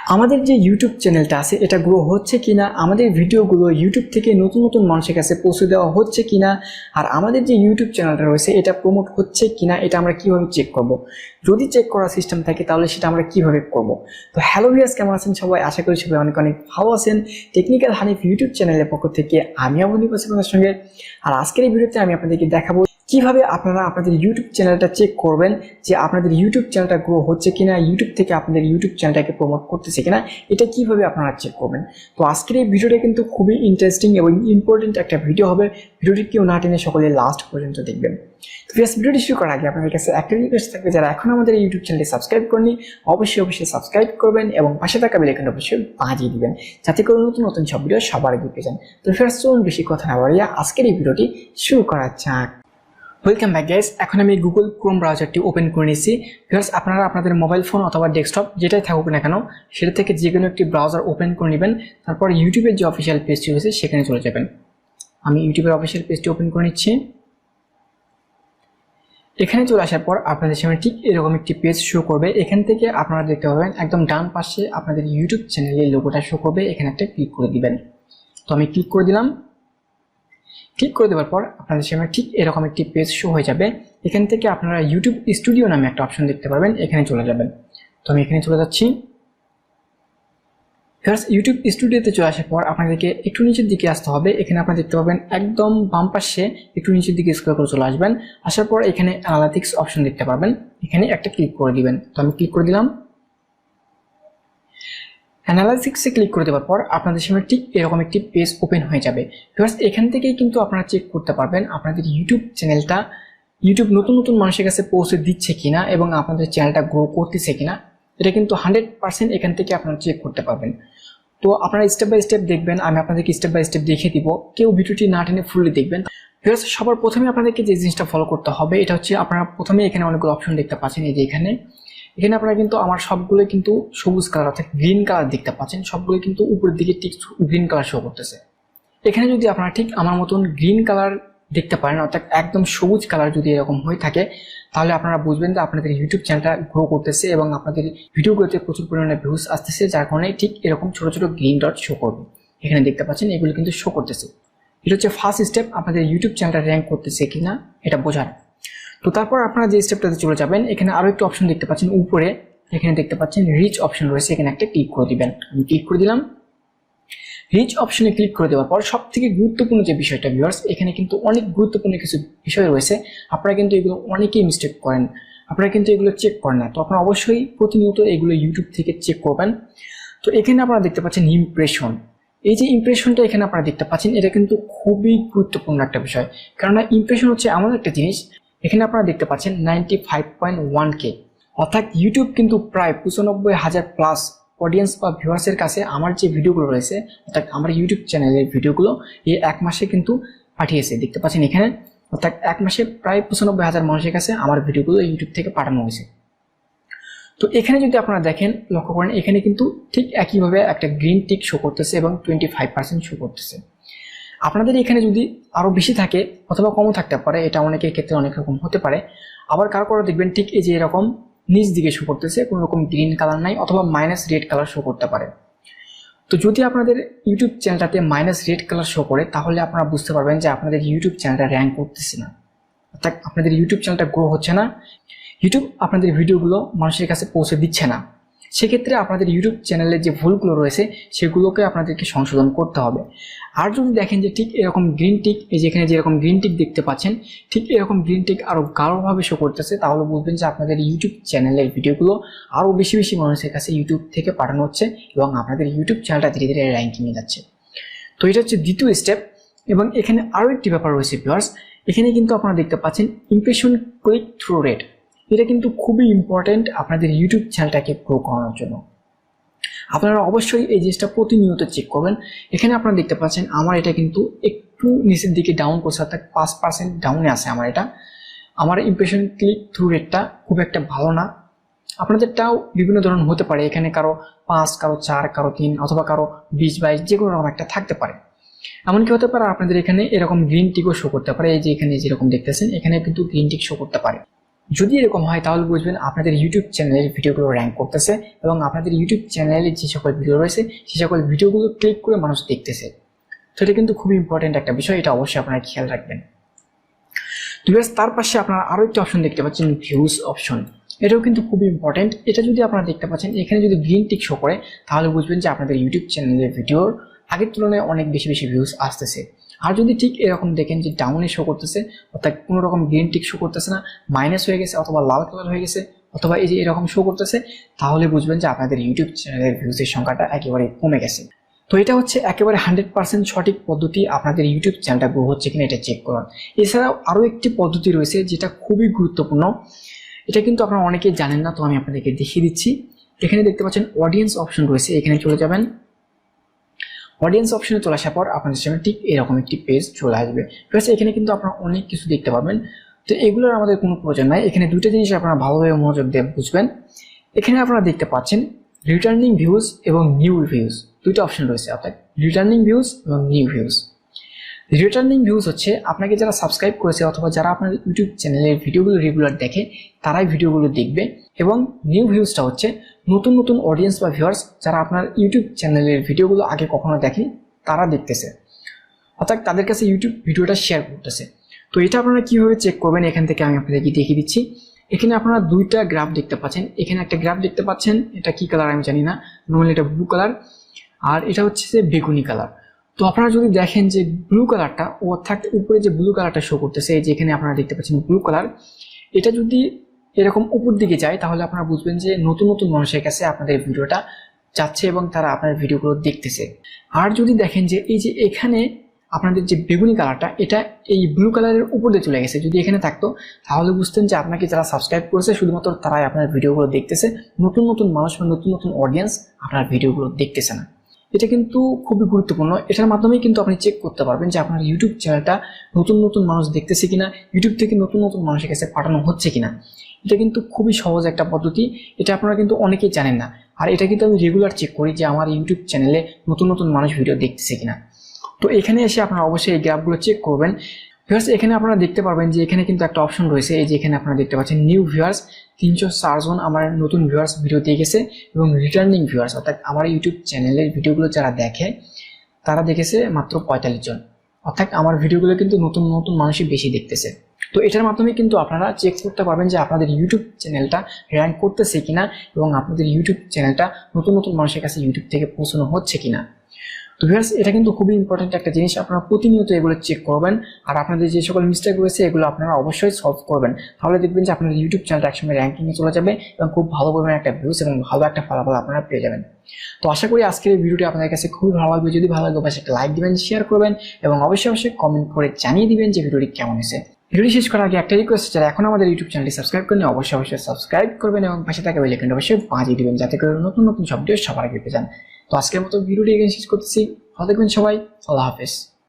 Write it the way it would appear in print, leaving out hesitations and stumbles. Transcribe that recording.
আমাদের যে ইউটিউব চ্যানেলটা আছে এটা গ্রো হচ্ছে কিনা, আমাদের ভিডিওগুলো ইউটিউব থেকে নতুন নতুন মানুষের কাছে পৌঁছে দেওয়া হচ্ছে কিনা, আর আমাদের যে ইউটিউব চ্যানেলটা রয়েছে এটা প্রমোট হচ্ছে কিনা এটা আমরা কিভাবে চেক করব। যদি চেক করার সিস্টেম থাকে তাহলে সেটা আমরা কিভাবে করব। তো হ্যালো ভিউয়ার্স, কেমন আছেন সবাই? আশা করি সবাই অনেক অনেক ভালো আছেন। টেকনিক্যাল হানিফ ইউটিউব চ্যানেলের পক্ষ থেকে আমি অবনীপ আছি আপনাদের সঙ্গে। আর আজকের এই ভিডিওতে আমি আপনাদেরকে দেখাবো কিভাবে আপনারা আপনাদের ইউটিউব চ্যানেলটা চেক করবেন যে আপনাদের ইউটিউব চ্যানেলটা গ্রো হচ্ছে কিনা, ইউটিউব থেকে আপনাদের ইউটিউব চ্যানেলটাকে প্রমোট করতেছে কিনা, এটা কিভাবে আপনারা চেক করবেন। তো আজকের এই ভিডিওটা কিন্তু খুবই ইন্টারেস্টিং এবং ইম্পর্টেন্ট একটা ভিডিও হবে। ভিডিওটি কেউ না টেনে সকলে লাস্ট পর্যন্ত দেখবেন। তো ভিডিওটি শুরু করার আগে আপনাদের কাছে একটা রিকোয়েস্ট থাকবে, যারা এখন আমাদের ইউটিউব চ্যানেলটি সাবস্ক্রাইব করেনি অবশ্যই সাবস্ক্রাইব করবেন এবং পাশে থাকা বেল আইকনটা অবশ্যই বাজিয়ে দিবেন, যাতে করে নতুন নতুন সব ভিডিও সবার আগে পেয়ে যান। তো চলুন বেশি কথা না বাড়িয়ে আজকের এই ভিডিওটি শুরু করা যাক। Welcome back guys. এখন আমি গুগল ক্রোম ব্রাউজারটি ওপেন করে নিয়েছি। ভিউয়ার্স, আপনারা আপনাদের মোবাইল ফোন অথবা ডেস্কটপ যেটাই থাকুক না কেন সেটা থেকে যে কোনো একটি ব্রাউজার ওপেন করে নেবেন। তারপর ইউটিউবের যে অফিসিয়াল পেজটি রয়েছে সেখানে চলে যাবেন। আমি ইউটিউবের অফিসিয়াল পেজটি ওপেন করে নিচ্ছি। এখানে চলে আসার পর আপনাদের সামনে ঠিক এরকম একটি পেজ শো করবে। এখান থেকে আপনারা দেখতে পাবেন একদম ডান পাশে আপনাদের ইউটিউব চ্যানেলের লোগোটা শো করবে। এখানে একটা ক্লিক করে দিবেন। তো আমি ক্লিক করে দিলাম। ক্লিক করে দেওয়ার পর আপনাদের সামনে ঠিক এরকম একটি পেজ শো হয়ে যাবে। এখান থেকে আপনারা ইউটিউব স্টুডিও নামে একটা অপশন দেখতে পারবেন, এখানে চলে যাবেন। তো আমি এখানে চলে যাচ্ছি। ইউটিউব স্টুডিওতে চলে আসার পর আপনাদেরকে একটু নিচের দিকে আসতে হবে। এখানে আপনারা দেখতে পাবেন একদম বাম পাশে একটু নিচের দিকে স্ক্রল করে চলে আসবেন। আসার পর এখানে অ্যানালিটিক্স অপশন দেখতে পারবেন, এখানে একটা ক্লিক করে দিবেন। তো আমি ক্লিক করে দিলাম। অ্যানালাইসিক্সে ক্লিক করে দেওয়ার পর আপনাদের সামনে ঠিক এরকম একটি পেজ ওপেন হয়ে যাবে। ভিউয়ার্স, এখান থেকেই কিন্তু আপনারা চেক করতে পারবেন আপনাদের ইউটিউব চ্যানেলটা ইউটিউব নতুন নতুন মানুষের কাছে পৌঁছে দিচ্ছে কিনা এবং আপনাদের চ্যানেলটা গ্রো করতেছে কিনা। এটা কিন্তু 100% এখান থেকে আপনারা চেক করতে পারবেন। তো আপনারা স্টেপ বাই স্টেপ দেখবেন, আমি আপনাদেরকে স্টেপ বাই স্টেপ দেখিয়ে দিব, কেউ ভিডিওটি না টেনে ফুললি দেখবেন। ভিউয়ার্স, সবার প্রথমে আপনাদেরকে যে জিনিসটা ফলো করতে হবে এটা হচ্ছে আপনারা প্রথমে এখানে অনেকগুলো অপশন দেখতে পাচ্ছেন। এই যে এখানে আপনারা কিন্তু আমার সবগুলো কিন্তু সবুজ কালার অর্থাৎ গ্রিন কালার দেখতে পাচ্ছেন। সবগুলো কিন্তু উপরের দিকে ঠিক গ্রিন কালার শো করতেছে। এখানে যদি আপনারা ঠিক আমার মতন গ্রিন কালার দেখতে পারেন অর্থাৎ একদম সবুজ কালার যদি এরকম হয়ে থাকে, তাহলে আপনারা বুঝবেন যে আপনাদের ইউটিউব চ্যানেলটা গ্রো করতেছে এবং আপনাদের ভিডিওগুলোতে প্রচুর পরিমাণে ভিউজ আসতেছে, যার কারণে ঠিক এরকম ছোট ছোট গ্রিন ডট শো করবে। এখানে দেখতে পাচ্ছেন এগুলো কিন্তু শো করতেছে। এটা হচ্ছে ফার্স্ট স্টেপ আপনাদের ইউটিউব চ্যানেলটা র্যাঙ্ক করতেছে কিনা এটা বোঝার। তো তারপর আপনারা যে স্টেপটাতে চলে যাবেন, এখানে আরো একটা অপশন দেখতে পাচ্ছেন উপরে, এখানে দেখতে পাচ্ছেন রিচ অপশন রয়েছে, এখানে একটা ক্লিক করে দিবেন। আমি ক্লিক করে দিলাম। রিচ অপশনে ক্লিক করে দেওয়ার পর সব থেকে গুরুত্বপূর্ণ যে বিষয়টা ভিউয়ার্স, এখানে কিন্তু অনেক গুরুত্বপূর্ণ কিছু বিষয় রয়েছে। আপনারা কিন্তু এগুলো অনেকেই মিস্টেক করেন, আপনারা কিন্তু এগুলো চেক করেন না। তো আপনারা অবশ্যই প্রতিনিয়ত এগুলো ইউটিউব থেকে চেক করবেন। তো এখানে আপনারা দেখতে পাচ্ছেন ইমপ্রেশন। এই যে ইমপ্রেশনটা এখানে আপনারা দেখতে পাচ্ছেন, এটা কিন্তু খুবই গুরুত্বপূর্ণ একটা বিষয়, কেননা ইমপ্রেশন হচ্ছে এমন একটা জিনিস। এখানে আপনারা দেখতে পাচ্ছেন 95.1K, অর্থাৎ ইউটিউব কিন্তু প্রায় 95,000 প্লাস অডিয়েন্স বা ভিউয়ার্সের কাছে আমার যে ভিডিওগুলো রয়েছে অর্থাৎ আমার ইউটিউব চ্যানেলের ভিডিওগুলো এই এক মাসে কিন্তু পাঠিয়েছে। দেখতে পাচ্ছেন এখানে, অর্থাৎ এক মাসে প্রায় 95,000 মানুষের কাছে আমার ভিডিওগুলো ইউটিউব থেকে পাঠানো হয়েছে। তো এখানে যদি আপনারা দেখেন, লক্ষ্য করেন, এখানে কিন্তু ঠিক একইভাবে একটা গ্রিন টিক শো করতেছে এবং 25% শো করতেছে। আপনাদের এখানে যদি আরও বেশি থাকে অথবা কমও থাকতে পারে, এটা অনেকের ক্ষেত্রে অনেক রকম হতে পারে। আবার কারো দেখবেন ঠিক এই যে এরকম নিচ দিকে শো করতেছে, কোনো রকম গ্রিন কালার নাই অথবা মাইনাস রেড কালার শো করতে পারে। তো যদি আপনাদের ইউটিউব চ্যানেলটাতে মাইনাস রেড কালার শো করে, তাহলে আপনারা বুঝতে পারবেন যে আপনাদের ইউটিউব চ্যানেলটা র্যাঙ্ক করতেছে না, অর্থাৎ আপনাদের ইউটিউব চ্যানেলটা গ্রো হচ্ছে না, ইউটিউব আপনাদের ভিডিওগুলো মানুষের কাছে পৌঁছে দিচ্ছে না। সেক্ষেত্রে আপনাদের ইউটিউব চ্যানেলের যে ভুলগুলো রয়েছে সেগুলোকে আপনাদেরকে সংশোধন করতে হবে। আর যদি দেখেন যে ঠিক এরকম গ্রিন টিক, এই যে এখানে যেরকম গ্রিন টিক দেখতে পাচ্ছেন, ঠিক এরকম গ্রিন টিক আরও গাঢ়ভাবে শো করতেছে, তাহলে বুঝবেন যে আপনাদের ইউটিউব চ্যানেলের ভিডিওগুলো আরও বেশি বেশি মানুষের কাছে ইউটিউব থেকে পাঠানো হচ্ছে এবং আপনাদের ইউটিউব চ্যানেলটা ধীরে ধীরে র্যাঙ্কিংয়ে যাচ্ছে। তো এটা হচ্ছে দ্বিতীয় স্টেপ। এবং এখানে আরও একটি ব্যাপার রয়েছে ভিউয়ার্স, এখানে কিন্তু আপনারা দেখতে পাচ্ছেন ইমপ্রেশন ক্লিক থ্রু রেট। এটা কিন্তু খুবই ইম্পর্টেন্ট আপনাদের ইউটিউব চ্যানেলটাকে গ্রো করানোর জন্য। আপনারা অবশ্যই এই জিনিসটা প্রতিনিয়ত চেক করবেন। এখানে আপনারা দেখতে পাচ্ছেন আমার এটা কিন্তু একটু নিচের দিকে ডাউন করছে, অর্থাৎ 5% ডাউনে আছে আমার এটা। আমার ইমপ্রেশন ক্লিক থ্রু রেটটা খুব একটা ভালো না। আপনাদেরটাও বিভিন্ন ধরনের হতে পারে, এখানে কারো 5, কারো 4, কারো 3 অথবা কারো 20-22 যে কোনো রকম একটা থাকতে পারে। এমনকি হতে পারে আপনাদের এখানে এরকম গ্রিন টিকও শো করতে পারে। এই যে এখানে যেরকম দেখতেছেন এখানে কিন্তু গ্রিন টিক শো করতে পারে। যদি এরকম হয় তাহলে বুঝবেন আপনাদের ইউটিউব চ্যানেলের ভিডিওগুলো র্যাঙ্ক করতেছে এবং আপনাদের ইউটিউব চ্যানেলে যে সকল ভিডিও রয়েছে সেই সকল ভিডিওগুলো ক্লিক করে মানুষ দেখতেছে। তো এটা কিন্তু খুবই ইম্পর্টেন্ট একটা বিষয়, এটা অবশ্যই আপনারা খেয়াল রাখবেন। তো তার পাশে আপনারা আরও একটি অপশন দেখতে পাচ্ছেন, ভিউজ অপশন। এটাও কিন্তু খুবই ইম্পর্টেন্ট। এটা যদি আপনারা দেখতে পাচ্ছেন এখানে যদি গ্রিন টিক শো করে তাহলে বুঝবেন যে আপনাদের ইউটিউব চ্যানেলের ভিডিওর আগের তুলনায় অনেক বেশি বেশি ভিউজ আসতেছে। আর যদি ঠিক এরকম দেখেন যে ডাউনে শো করতেছে, অর্থাৎ কোনো রকম গ্রিন টিক শো করতেছে না, মাইনাস হয়ে গেছে অথবা লাল কালার হয়ে গেছে অথবা এই যে এরকম শো করতেছে, তাহলে বুঝবেন যে আপনাদের ইউটিউব চ্যানেলের ভিউজের সংখ্যাটা একেবারে কমে গেছে। তো এটা হচ্ছে একেবারে 100% সঠিক পদ্ধতি আপনাদের ইউটিউব চ্যানেলটা গ্রো হচ্ছে কিনা এটা চেক করার। এছাড়াও আরও একটি পদ্ধতি রয়েছে যেটা খুবই গুরুত্বপূর্ণ, এটা কিন্তু আপনারা অনেকেই জানেন না, তো আমি আপনাদেরকে দেখিয়ে দিচ্ছি। এখানে দেখতে পাচ্ছেন অডিয়েন্স অপশন রয়েছে, এখানে চলে যাবেন। অডিয়েন্স অপশনে চলে আসার পর আপনাদের সামনে ঠিক এরকম একটি পেজ চলে আসবে। প্লাস এখানে কিন্তু আপনারা অনেক কিছু দেখতে পাবেন। তো এগুলোর আমাদের কোনো প্রয়োজন নাই, এখানে দুটো জিনিস আপনারা ভালোভাবে মনোযোগ দিয়ে বুঝবেন। এখানে আপনারা দেখতে পাচ্ছেন রিটার্নিং ভিউজ এবং নিউ ভিউজ, দুটো অপশন রয়েছে, অর্থাৎ রিটার্নিং ভিউজ এবং নিউ ভিউজ। রিটার্নিং ভিউজ হচ্ছে আপনাকে যারা সাবস্ক্রাইব করেছে অথবা যারা আপনার ইউটিউব চ্যানেলের ভিডিওগুলো রেগুলার দেখে তারাই ভিডিওগুলো দেখবে। এবং নিউ ভিউজটা হচ্ছে নতুন নতুন অডিয়েন্স বা ভিউয়ার্স যারা আপনার ইউটিউব চ্যানেলের ভিডিওগুলো আগে কখনো দেখেনি তারা দেখতেছে, অর্থাৎ তাদের কাছে ইউটিউব ভিডিওটা শেয়ার করতেছে। তো এটা আপনারা কীভাবে চেক করবেন এখান থেকে আমি আপনাদেরকে দেখিয়ে দিচ্ছি। এখানে আপনারা দুইটা গ্রাফ দেখতে পাচ্ছেন, এখানে একটা গ্রাফ দেখতে পাচ্ছেন, এটা কি কালার আমি জানি না, নর্মালি এটা ব্লু কালার, আর এটা হচ্ছে যে বেগুনি কালার। তো আপনারা যদি দেখেন যে ব্লু কালারটা, অর্থাৎ উপরে যে ব্লু কালারটা শো করতেছে, এই যে এখানে আপনারা দেখতে পাচ্ছেন ব্লু কালার, এটা যদি এরকম উপর দিকে যায় তাহলে আপনারা বুঝবেন যে নতুন নতুন মানুষের কাছে আপনাদের ভিডিওটা যাচ্ছে এবং তারা আপনার ভিডিওগুলো দেখতেছে। আর যদি দেখেন যে এই যে এখানে আপনাদের যে বেগুনি কালারটা, এটা এই ব্লু কালারের উপর দিয়ে চলে গেছে, যদি এখানে থাকতো তাহলে বুঝতেন যে আপনাকে যারা সাবস্ক্রাইব করেছে শুধুমাত্র তারাই আপনার ভিডিওগুলো দেখতেছে, নতুন নতুন মানুষ বা নতুন নতুন অডিয়েন্স আপনার ভিডিওগুলো দেখতেছে না। এটা কিন্তু খুবই গুরুত্বপূর্ণ, এটার মাধ্যমেই কিন্তু আপনি চেক করতে পারবেন যে আপনার ইউটিউব চ্যানেলটা নতুন নতুন মানুষ দেখতেছে কিনা, ইউটিউব থেকে নতুন নতুন মানুষের কাছে পাঠানো হচ্ছে কিনা। এটা কিন্তু খুবই সহজ একটা পদ্ধতি, এটা আপনারা কিন্তু অনেকেই জানেন না। আর এটা কিন্তু আমি রেগুলার চেক করি যে আমার ইউটিউব চ্যানেলে নতুন নতুন মানুষ ভিডিও দেখতেছে কিনা। তো এখানে এসে আপনারা অবশ্যই এই গ্রাফগুলো চেক করবেন। ভিউয়ার্স এখানে আপনারা দেখতে পারবেন যে এখানে কিন্তু একটা অপশন রয়েছে, এই যে এখানে আপনারা দেখতে পাচ্ছেন নিউ ভিউয়ার্স 304 জন আমার নতুন ভিউয়ার্স ভিডিও দিয়ে গেছে, এবং রিটার্নিং ভিউয়ার্স অর্থাৎ আমার ইউটিউব চ্যানেলের ভিডিওগুলো যারা দেখে তারা দেখেছে মাত্র 45 জন, অর্থাৎ আমার ভিডিওগুলো কিন্তু নতুন নতুন মানুষই বেশি দেখতেছে। তো এটার মাধ্যমে কিন্তু আপনারা চেক করতে পারবেন যে আপনাদের ইউটিউব চ্যানেলটা র্যাঙ্ক করতেছে কিনা এবং আপনাদের ইউটিউব চ্যানেলটা নতুন নতুন মানুষের কাছে ইউটিউব থেকে পৌঁছানো হচ্ছে কিনা। তো ভিউয়ার্স এটা কিন্তু খুবই ইম্পর্টেন্ট একটা জিনিস, আপনারা প্রতিনিয়ত এগুলো চেক করবেন। আর আপনাদের যে সকল মিস্টেক রয়েছে এগুলো আপনারা অবশ্যই সলভ করবেন, তাহলে দেখবেন যে আপনাদের ইউটিউব চ্যানেলটা একসময় র্যাঙ্কিংয়ে চলে যাবে এবং খুব ভালো পরিমাণে একটা ভিউজ এবং ভালো একটা ফলাফল আপনারা পেয়ে যাবেন। তো আশা করি আজকের এই ভিডিওটি আপনাদের কাছে খুবই ভালো লাগবে। যদি ভালো লাগে অবশ্যই একটা লাইক দিবেন, শেয়ার করবেন এবং অবশ্যই কমেন্ট করে জানিয়ে দিবেন যে ভিডিওটি কেমন হয়েছে। ভিডিওটি শেষ করার আগে একটা রিকোয়েস্ট, যারা এখন আমাদের ইউটিউব চ্যানেলটি সাবস্ক্রাইব করেন অবশ্যই সাবস্ক্রাইব করবেন এবং পাশে থাকা বেল আইকনটা অবশ্যই বাজিয়ে দিবেন যাতে করে নতুন নতুন সব ভিডিও সবার আগে পেয়ে যান। তো আজকের মতো ভিডিওটি এখানে শেষ করতেছি, ভালো থাকবেন সবাই, আল্লাহ হাফেজ।